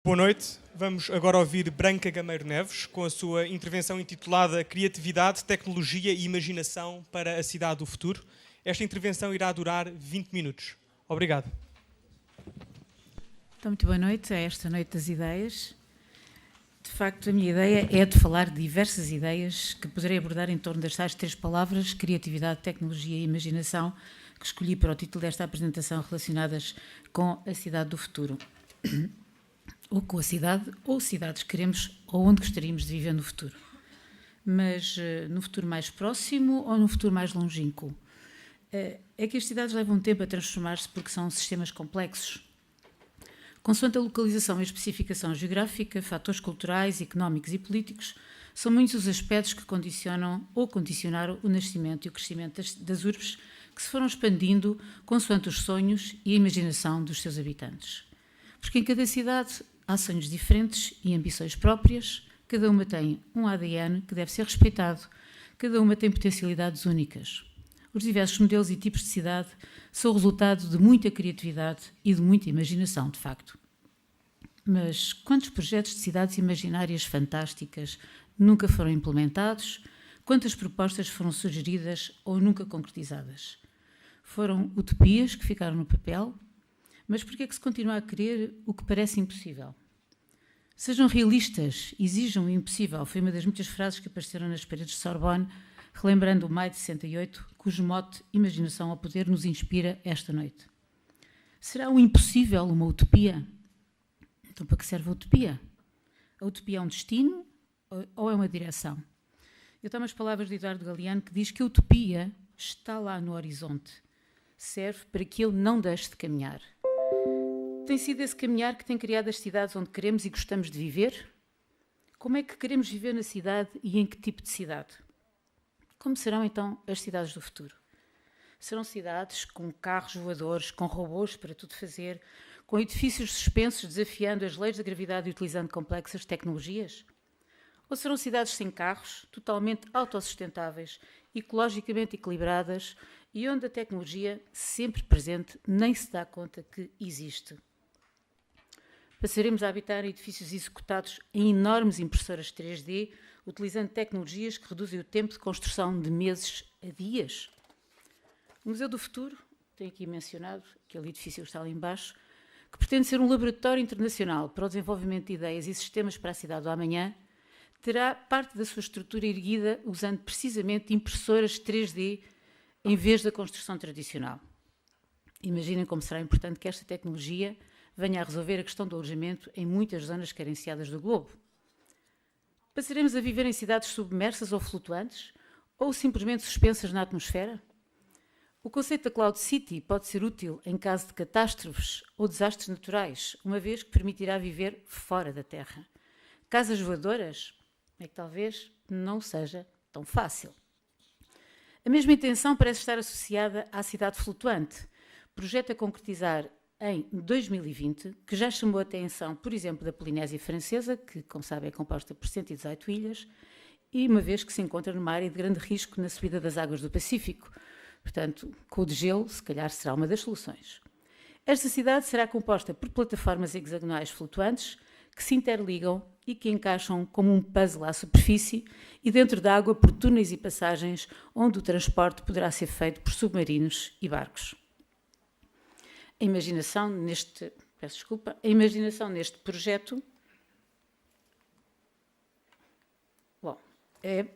Boa noite. Vamos agora ouvir Branca Gameiro Neves com a sua intervenção intitulada Criatividade, Tecnologia e Imaginação para a Cidade do Futuro. Esta intervenção irá durar 20 minutos. Obrigado. Então, muito boa noite. É esta noite das ideias. De facto, a minha ideia é de falar de diversas ideias que poderei abordar em torno das tais três palavras, criatividade, tecnologia e imaginação, que escolhi para o título desta apresentação relacionadas com a cidade do futuro. Ou com a cidade, ou cidades que queremos, ou onde gostaríamos de viver no futuro. Mas no futuro mais próximo ou no futuro mais longínquo? É que as cidades levam tempo a transformar-se porque são sistemas complexos. Consoante a localização e a especificação geográfica, fatores culturais, económicos e políticos, são muitos os aspectos que condicionam ou condicionaram o nascimento e o crescimento das urbes que se foram expandindo consoante os sonhos e a imaginação dos seus habitantes. Porque em cada cidade há sonhos diferentes e ambições próprias, cada uma tem um ADN que deve ser respeitado, cada uma tem potencialidades únicas. Os diversos modelos e tipos de cidade são o resultado de muita criatividade e de muita imaginação, de facto. Mas quantos projetos de cidades imaginárias fantásticas nunca foram implementados? Quantas propostas foram sugeridas ou nunca concretizadas? Foram utopias que ficaram no papel? Mas por que é que se continua a querer o que parece impossível? Sejam realistas, exijam o impossível, foi uma das muitas frases que apareceram nas paredes de Sorbonne, relembrando o maio de 68, cujo mote Imaginação ao Poder nos inspira esta noite. Será o impossível uma utopia? Então para que serve a utopia? A utopia é um destino ou é uma direção? Eu tomo as palavras de Eduardo Galeano, que diz que a utopia está lá no horizonte, serve para que ele não deixe de caminhar. Tem sido esse caminhar que tem criado as cidades onde queremos e gostamos de viver? Como é que queremos viver na cidade e em que tipo de cidade? Como serão então as cidades do futuro? Serão cidades com carros voadores, com robôs para tudo fazer, com edifícios suspensos desafiando as leis da gravidade e utilizando complexas tecnologias? Ou serão cidades sem carros, totalmente autossustentáveis, ecologicamente equilibradas e onde a tecnologia, sempre presente, nem se dá conta que existe? Passaremos a habitar em edifícios executados em enormes impressoras 3D, utilizando tecnologias que reduzem o tempo de construção de meses a dias. O Museu do Futuro, tenho aqui mencionado, aquele edifício que está ali embaixo, que pretende ser um laboratório internacional para o desenvolvimento de ideias e sistemas para a cidade do amanhã, terá parte da sua estrutura erguida usando precisamente impressoras 3D em vez da construção tradicional. Imaginem como será importante que esta tecnologia venha a resolver a questão do alojamento em muitas zonas carenciadas do globo. Passaremos a viver em cidades submersas ou flutuantes, ou simplesmente suspensas na atmosfera? O conceito da Cloud City pode ser útil em caso de catástrofes ou desastres naturais, uma vez que permitirá viver fora da Terra. Casas voadoras? É que talvez não seja tão fácil. A mesma intenção parece estar associada à cidade flutuante, projeto a concretizar em 2020, que já chamou a atenção, por exemplo, da Polinésia Francesa, que, como sabem, é composta por 118 ilhas, e uma vez que se encontra numa área de grande risco na subida das águas do Pacífico. Portanto, com o degelo, se calhar será uma das soluções. Esta cidade será composta por plataformas hexagonais flutuantes que se interligam e que encaixam como um puzzle à superfície e dentro da água por túneis e passagens onde o transporte poderá ser feito por submarinos e barcos. A imaginação neste projeto,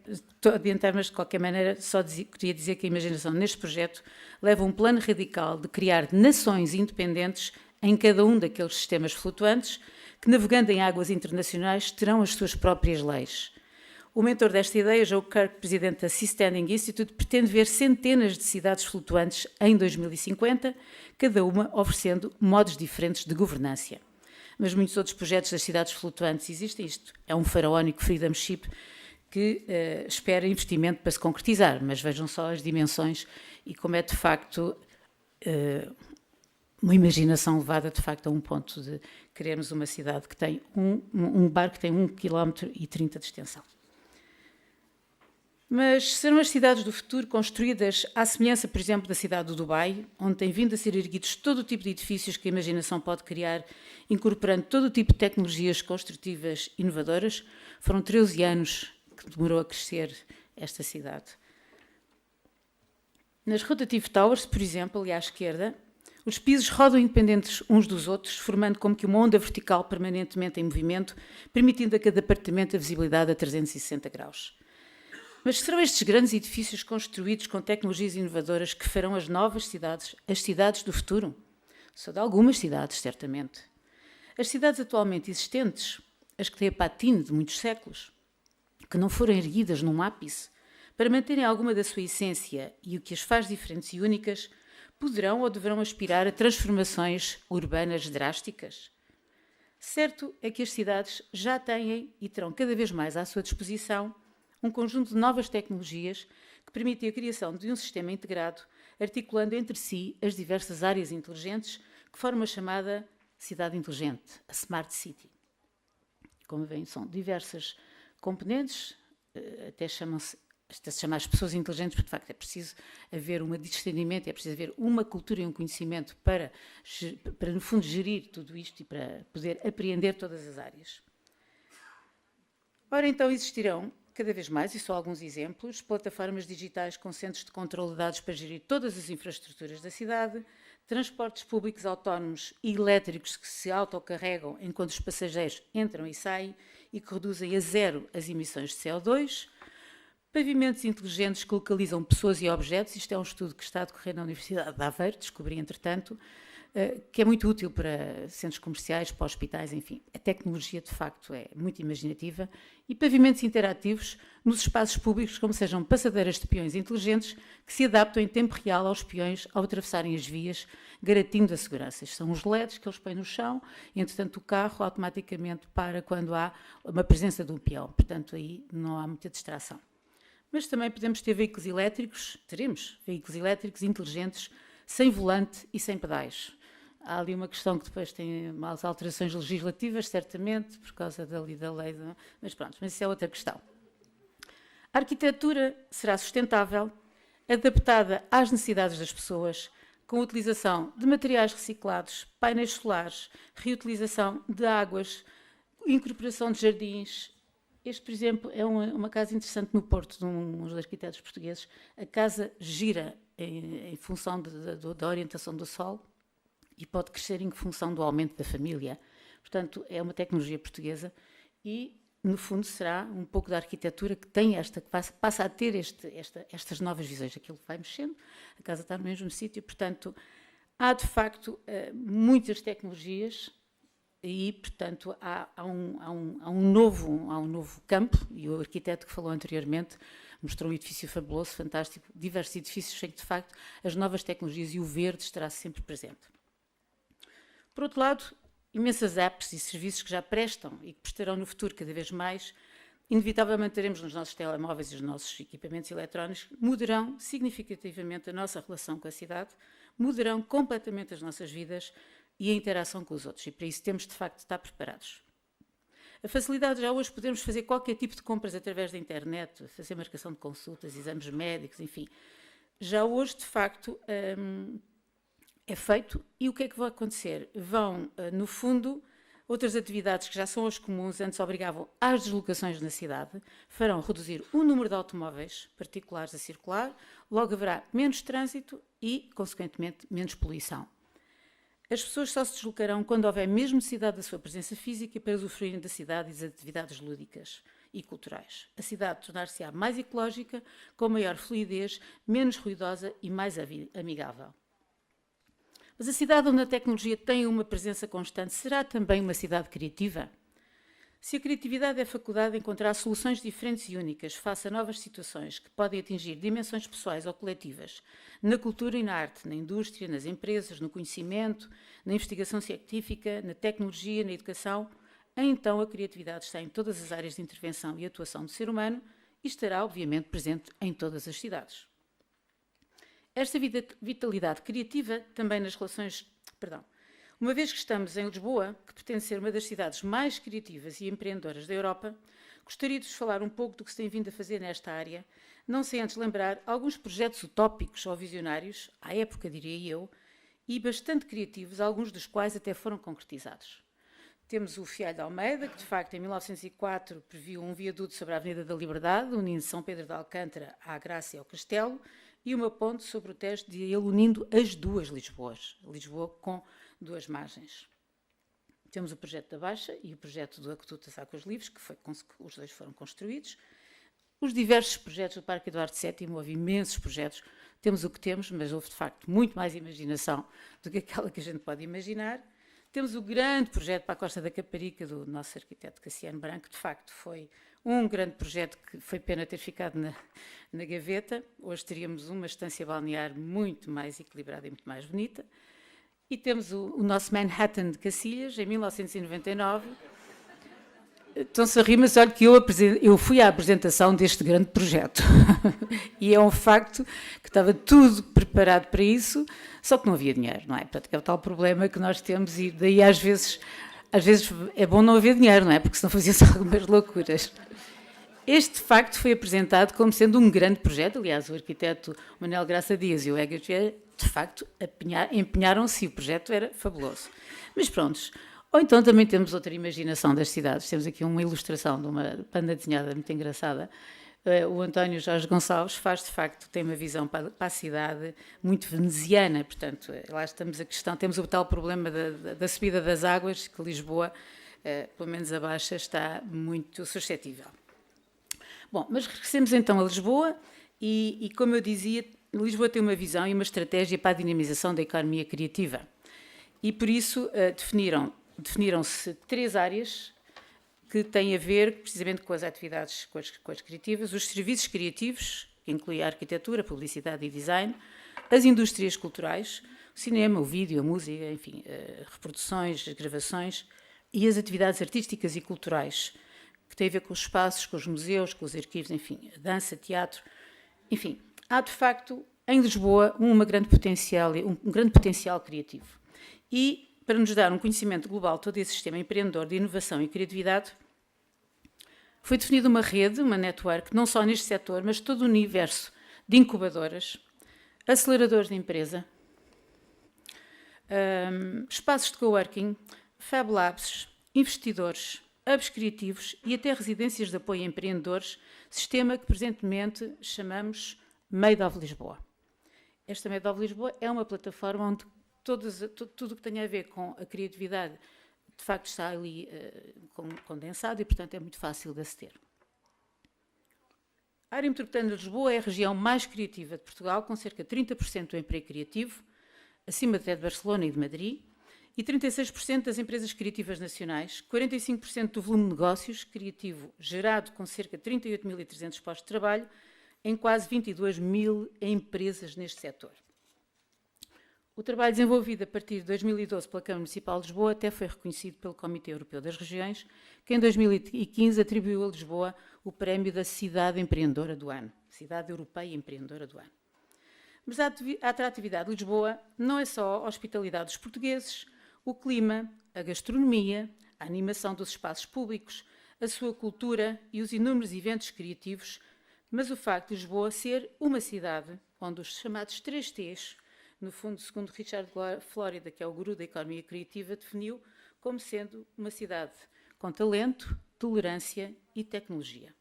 estou a adiantar, mas de qualquer maneira queria dizer que a imaginação neste projeto leva um plano radical de criar nações independentes em cada um daqueles sistemas flutuantes que, navegando em águas internacionais, terão as suas próprias leis. O mentor desta ideia, Joe Kirk, presidente da Seasteading Institute, pretende ver centenas de cidades flutuantes em 2050, cada uma oferecendo modos diferentes de governância. Mas muitos outros projetos das cidades flutuantes existem. Isto é um faraónico Freedom Ship que espera investimento para se concretizar, mas vejam só as dimensões e como é de facto uma imaginação levada de facto a um ponto de querermos uma cidade que tem um barco que tem 1,30 km de extensão. Mas serão as cidades do futuro construídas à semelhança, por exemplo, da cidade do Dubai, onde tem vindo a ser erguidos todo o tipo de edifícios que a imaginação pode criar, incorporando todo o tipo de tecnologias construtivas inovadoras. Foram 13 anos que demorou a crescer esta cidade. Nas Rotative Towers, por exemplo, ali à esquerda, os pisos rodam independentes uns dos outros, formando como que uma onda vertical permanentemente em movimento, permitindo a cada apartamento a visibilidade a 360 graus. Mas serão estes grandes edifícios construídos com tecnologias inovadoras que farão as novas cidades, as cidades do futuro? Só de algumas cidades, certamente. As cidades atualmente existentes, as que têm a patina de muitos séculos, que não foram erguidas num ápice, para manterem alguma da sua essência e o que as faz diferentes e únicas, poderão ou deverão aspirar a transformações urbanas drásticas? Certo é que as cidades já têm e terão cada vez mais à sua disposição um conjunto de novas tecnologias que permitem a criação de um sistema integrado, articulando entre si as diversas áreas inteligentes que formam a chamada cidade inteligente, a Smart City. Como veem, são diversas componentes, até se chama as pessoas inteligentes, porque de facto é preciso haver um discernimento, é preciso haver uma cultura e um conhecimento para no fundo gerir tudo isto e para poder apreender todas as áreas. Ora, então existirão cada vez mais, e só alguns exemplos, plataformas digitais com centros de controle de dados para gerir todas as infraestruturas da cidade, transportes públicos autónomos e elétricos que se autocarregam enquanto os passageiros entram e saem e que reduzem a zero as emissões de CO2, pavimentos inteligentes que localizam pessoas e objetos. Isto é um estudo que está a decorrer na Universidade de Aveiro, descobri entretanto, que é muito útil para centros comerciais, para hospitais, enfim. A tecnologia, de facto, é muito imaginativa. E pavimentos interativos nos espaços públicos, como sejam passadeiras de peões inteligentes, que se adaptam em tempo real aos peões ao atravessarem as vias, garantindo a segurança. São os LEDs que eles põem no chão e, entretanto, o carro automaticamente para quando há uma presença de um peão. Portanto, aí não há muita distração. Mas também podemos ter veículos elétricos, teremos veículos elétricos inteligentes, sem volante e sem pedais. Há ali uma questão que depois tem umas alterações legislativas, certamente, por causa da lei, mas pronto, mas isso é outra questão. A arquitetura será sustentável, adaptada às necessidades das pessoas, com a utilização de materiais reciclados, painéis solares, reutilização de águas, incorporação de jardins. Este, por exemplo, é uma casa interessante no Porto, de uns arquitetos portugueses. A casa gira em função da orientação do sol e pode crescer em função do aumento da família. Portanto, é uma tecnologia portuguesa e, no fundo, será um pouco da arquitetura que tem que passa a ter estas novas visões. Aquilo vai mexendo, a casa está no mesmo sítio, portanto, há, de facto, muitas tecnologias e, portanto, há um novo campo, e o arquiteto que falou anteriormente mostrou um edifício fabuloso, fantástico, diversos edifícios, em que, de facto, as novas tecnologias e o verde estará sempre presente. Por outro lado, imensas apps e serviços que já prestam e que prestarão no futuro cada vez mais, inevitavelmente teremos nos nossos telemóveis e nos nossos equipamentos eletrónicos, mudarão significativamente a nossa relação com a cidade, mudarão completamente as nossas vidas e a interação com os outros. E para isso temos, de facto, de estar preparados. A facilidade já hoje podemos fazer qualquer tipo de compras através da internet, fazer marcação de consultas, exames médicos, enfim. Já hoje, de facto, é feito. E o que é que vai acontecer? Vão, no fundo, outras atividades que já são as comuns, antes obrigavam às deslocações na cidade, farão reduzir o número de automóveis particulares a circular, logo haverá menos trânsito e, consequentemente, menos poluição. As pessoas só se deslocarão quando houver mesmo necessidade da sua presença física para usufruírem da cidade e das atividades lúdicas e culturais. A cidade tornar-se-á mais ecológica, com maior fluidez, menos ruidosa e mais amigável. Mas a cidade onde a tecnologia tem uma presença constante será também uma cidade criativa? Se a criatividade é a faculdade de encontrar soluções diferentes e únicas face a novas situações que podem atingir dimensões pessoais ou coletivas, na cultura e na arte, na indústria, nas empresas, no conhecimento, na investigação científica, na tecnologia, na educação, então a criatividade está em todas as áreas de intervenção e atuação do ser humano e estará, obviamente, presente em todas as cidades. Esta vitalidade criativa também nas relações... Uma vez que estamos em Lisboa, que pretende ser uma das cidades mais criativas e empreendedoras da Europa, gostaria de vos falar um pouco do que se tem vindo a fazer nesta área, não sem antes lembrar alguns projetos utópicos ou visionários, à época diria eu, e bastante criativos, alguns dos quais até foram concretizados. Temos o Fialho de Almeida, que de facto em 1904 previu um viaduto sobre a Avenida da Liberdade, unindo São Pedro de Alcântara à Graça e ao Castelo, e uma ponte sobre o Tejo, de ele unindo as duas Lisboas, Lisboa com duas margens. Temos o projeto da Baixa e o projeto do Aqueduto das Águas Livres, que os dois foram construídos. Os diversos projetos do Parque Eduardo VII, houve imensos projetos. Temos o que temos, mas houve de facto muito mais imaginação do que aquela que a gente pode imaginar. Temos o grande projeto para a Costa da Caparica do nosso arquiteto Cassiano Branco. De facto foi um grande projeto que foi pena ter ficado na gaveta. Hoje teríamos uma estância balnear muito mais equilibrada e muito mais bonita. E temos o nosso Manhattan de Cacilhas, em 1999. Estão-se a rir, mas olha que eu fui à apresentação deste grande projeto. E é um facto que estava tudo preparado para isso, só que não havia dinheiro, não é? Portanto, é o tal problema que nós temos e daí às vezes é bom não haver dinheiro, não é? Porque senão fazia-se algumas loucuras. Este facto foi apresentado como sendo um grande projeto. Aliás, o arquiteto Manuel Graça Dias e o Egas Vieira, de facto, empenharam-se e o projeto era fabuloso. Mas prontos. Ou então também temos outra imaginação das cidades. Temos aqui uma ilustração de uma banda desenhada muito engraçada. O António Jorge Gonçalves faz, de facto, tem uma visão para a cidade muito veneziana. Portanto, lá estamos a questão, temos o tal problema da subida das águas, que Lisboa, pelo menos a Baixa, está muito suscetível. Bom, mas regressemos então a Lisboa e, como eu dizia, Lisboa tem uma visão e uma estratégia para a dinamização da economia criativa. E por isso definiram-se 3 áreas que têm a ver precisamente com as atividades com as criativas: os serviços criativos, que inclui a arquitetura, publicidade e design, as indústrias culturais, o cinema, o vídeo, a música, enfim, reproduções, gravações, e as atividades artísticas e culturais, que têm a ver com os espaços, com os museus, com os arquivos, enfim, dança, teatro, enfim. Há, de facto, em Lisboa, um grande potencial criativo. E, para nos dar um conhecimento global de todo esse sistema empreendedor de inovação e criatividade, foi definida uma rede, uma network, não só neste setor, mas todo o universo de incubadoras, aceleradores de empresa, espaços de coworking, Fab Labs, investidores, hubs criativos e até residências de apoio a empreendedores, sistema que presentemente chamamos Made of Lisboa. Esta Made of Lisboa é uma plataforma onde tudo o que tem a ver com a criatividade, de facto, está ali condensado e, portanto, é muito fácil de aceder. A área metropolitana de Lisboa é a região mais criativa de Portugal, com cerca de 30% do emprego criativo, acima até de Barcelona e de Madrid, e 36% das empresas criativas nacionais, 45% do volume de negócios criativo gerado com cerca de 38.300 postos de trabalho em quase 22.000 empresas neste setor. O trabalho desenvolvido a partir de 2012 pela Câmara Municipal de Lisboa até foi reconhecido pelo Comitê Europeu das Regiões, que em 2015 atribuiu a Lisboa o prémio da Cidade Empreendedora do Ano, Cidade Europeia Empreendedora do Ano. Mas a atratividade de Lisboa não é só a hospitalidade dos portugueses, o clima, a gastronomia, a animação dos espaços públicos, a sua cultura e os inúmeros eventos criativos, mas o facto de Lisboa ser uma cidade onde os chamados 3 T's, no fundo, segundo Richard Florida, que é o guru da economia criativa, definiu como sendo uma cidade com talento, tolerância e tecnologia.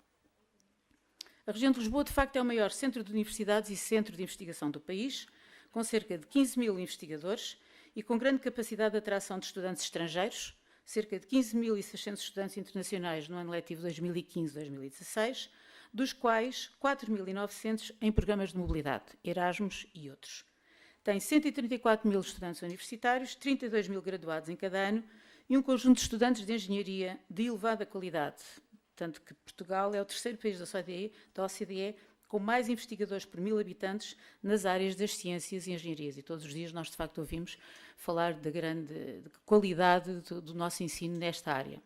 A região de Lisboa, de facto, é o maior centro de universidades e centro de investigação do país, com cerca de 15.000 investigadores e com grande capacidade de atração de estudantes estrangeiros, cerca de 15.600 estudantes internacionais no ano letivo 2015-2016, dos quais 4.900 em programas de mobilidade, Erasmus e outros. Tem 134.000 estudantes universitários, 32.000 graduados em cada ano e um conjunto de estudantes de engenharia de elevada qualidade. Tanto que Portugal é o 3º país da OCDE com mais investigadores por 1.000 habitantes nas áreas das ciências e engenharias. E todos os dias nós, de facto, ouvimos falar da grande qualidade do nosso ensino nesta área.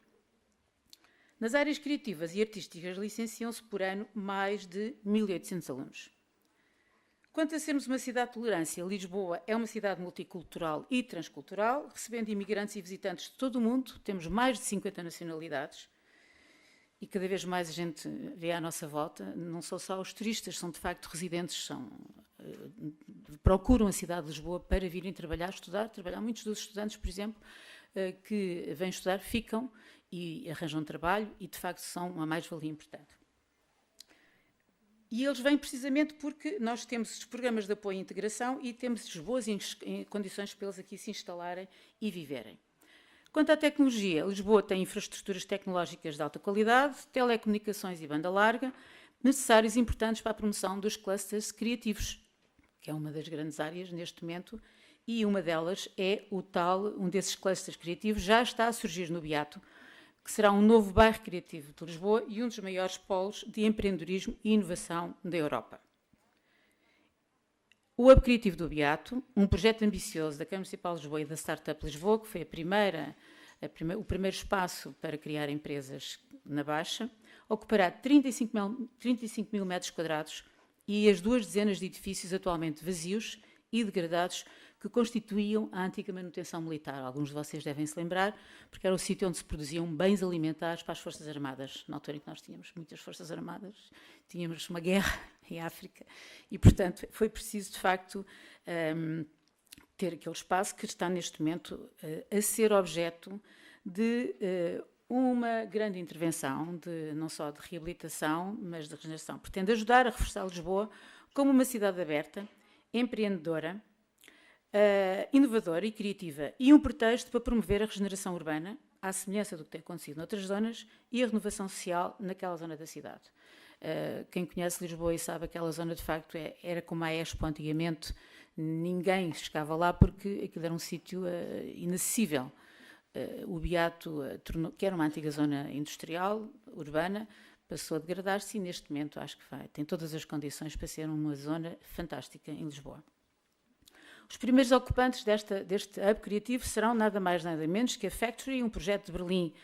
Nas áreas criativas e artísticas licenciam-se por ano mais de 1.800 alunos. Quanto a sermos uma cidade de tolerância, Lisboa é uma cidade multicultural e transcultural, recebendo imigrantes e visitantes de todo o mundo, temos mais de 50 nacionalidades. e cada vez mais a gente vê à nossa volta, não são só os turistas, são de facto residentes, procuram a cidade de Lisboa para virem trabalhar, estudar. Muitos dos estudantes, por exemplo, que vêm estudar, ficam e arranjam trabalho e de facto são uma mais-valia importante. E eles vêm precisamente porque nós temos os programas de apoio e integração e temos boas condições para eles aqui se instalarem e viverem. Quanto à tecnologia, Lisboa tem infraestruturas tecnológicas de alta qualidade, telecomunicações e banda larga, necessários e importantes para a promoção dos clusters criativos, que é uma das grandes áreas neste momento, e uma delas é um desses clusters criativos, já está a surgir no Beato, que será um novo bairro criativo de Lisboa e um dos maiores polos de empreendedorismo e inovação da Europa. O Hub Criativo do Beato, um projeto ambicioso da Câmara Municipal de Lisboa e da Startup Lisboa, que foi o primeiro espaço para criar empresas na Baixa, ocupará 35 mil metros quadrados e as 2 dezenas de edifícios atualmente vazios e degradados que constituíam a antiga manutenção militar. Alguns de vocês devem se lembrar, porque era o sítio onde se produziam bens alimentares para as Forças Armadas, na altura em que nós tínhamos muitas Forças Armadas, tínhamos uma guerra em África e, portanto, foi preciso, de facto, ter aquele espaço que está neste momento a ser objeto de uma grande intervenção, não só de reabilitação, mas de regeneração. Pretende ajudar a reforçar Lisboa como uma cidade aberta, empreendedora, inovadora e criativa e um pretexto para promover a regeneração urbana, à semelhança do que tem acontecido noutras zonas, e a renovação social naquela zona da cidade. Quem conhece Lisboa e sabe aquela zona, de facto, era como a Expo antigamente, ninguém chegava lá porque aquilo era um sítio inacessível. O Beato, que era uma antiga zona industrial, urbana, passou a degradar-se e neste momento acho que tem todas as condições para ser uma zona fantástica em Lisboa. Os primeiros ocupantes deste hub criativo serão nada mais nada menos que a Factory, um projeto de Berlim,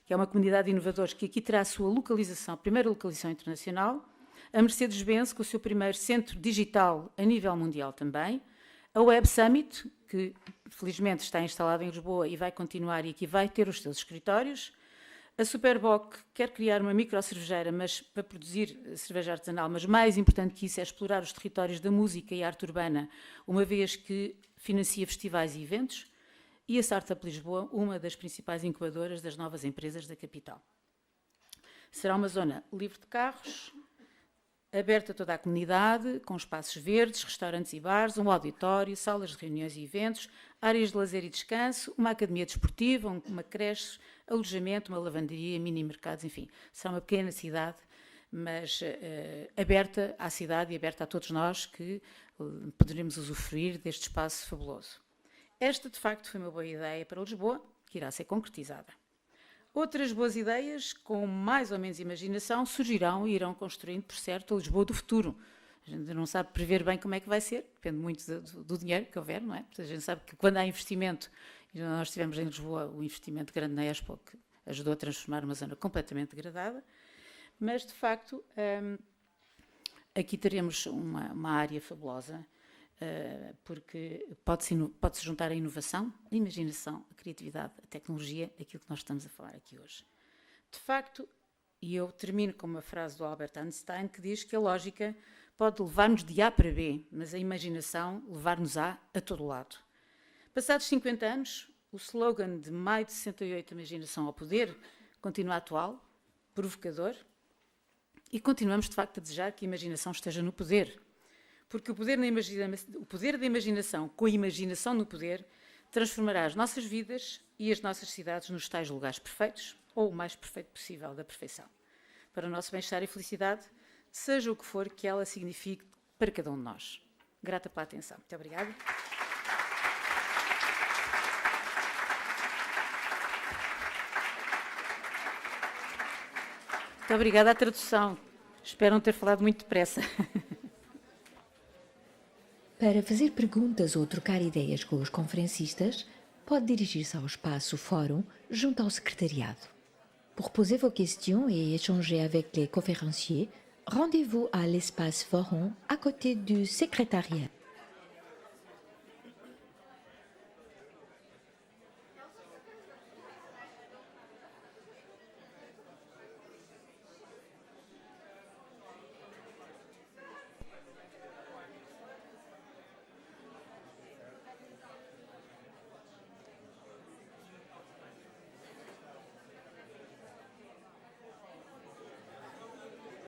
que é uma comunidade de inovadores que aqui terá a sua localização, a primeira localização internacional, a Mercedes-Benz com o seu primeiro centro digital a nível mundial também, a Web Summit, que felizmente está instalada em Lisboa e vai continuar e aqui vai ter os seus escritórios, a Superboc quer criar uma microcervejeira, mas para produzir cerveja artesanal, mas mais importante que isso é explorar os territórios da música e arte urbana, uma vez que financia festivais e eventos, e a Startup Lisboa, uma das principais incubadoras das novas empresas da capital. Será uma zona livre de carros, aberta a toda a comunidade, com espaços verdes, restaurantes e bares, um auditório, salas de reuniões e eventos, áreas de lazer e descanso, uma academia desportiva, uma creche, alojamento, uma lavanderia, mini-mercados, enfim. Será uma pequena cidade, mas aberta à cidade e aberta a todos nós que poderemos usufruir deste espaço fabuloso. Esta, de facto, foi uma boa ideia para Lisboa, que irá ser concretizada. Outras boas ideias, com mais ou menos imaginação, surgirão e irão construindo, por certo, a Lisboa do futuro. A gente não sabe prever bem como é que vai ser, depende muito do dinheiro que houver, não é? A gente sabe que quando há investimento, e nós tivemos em Lisboa o investimento grande na Expo, que ajudou a transformar uma zona completamente degradada, mas, de facto, aqui teremos uma área fabulosa, porque pode-se juntar a inovação, a imaginação, a criatividade, a tecnologia, aquilo que nós estamos a falar aqui hoje. De facto, e eu termino com uma frase do Albert Einstein que diz que a lógica pode levar-nos de A para B, mas a imaginação levar-nos-á a todo lado. Passados 50 anos, o slogan de maio de 68, Imaginação ao Poder, continua atual, provocador, e continuamos de facto a desejar que a imaginação esteja no poder, porque o poder da imaginação, com a imaginação no poder, transformará as nossas vidas e as nossas cidades nos tais lugares perfeitos, ou o mais perfeito possível da perfeição. Para o nosso bem-estar e felicidade, seja o que for que ela signifique para cada um de nós. Grata pela atenção. Muito obrigada. Muito obrigada à tradução. Espero não ter falado muito depressa. Para fazer perguntas ou trocar ideias com os conferencistas, pode dirigir-se ao espaço Fórum junto ao secretariado. Pour poser vos questions et échanger avec les conférenciers, rendez-vous à l'espace Forum à côté du secrétariat.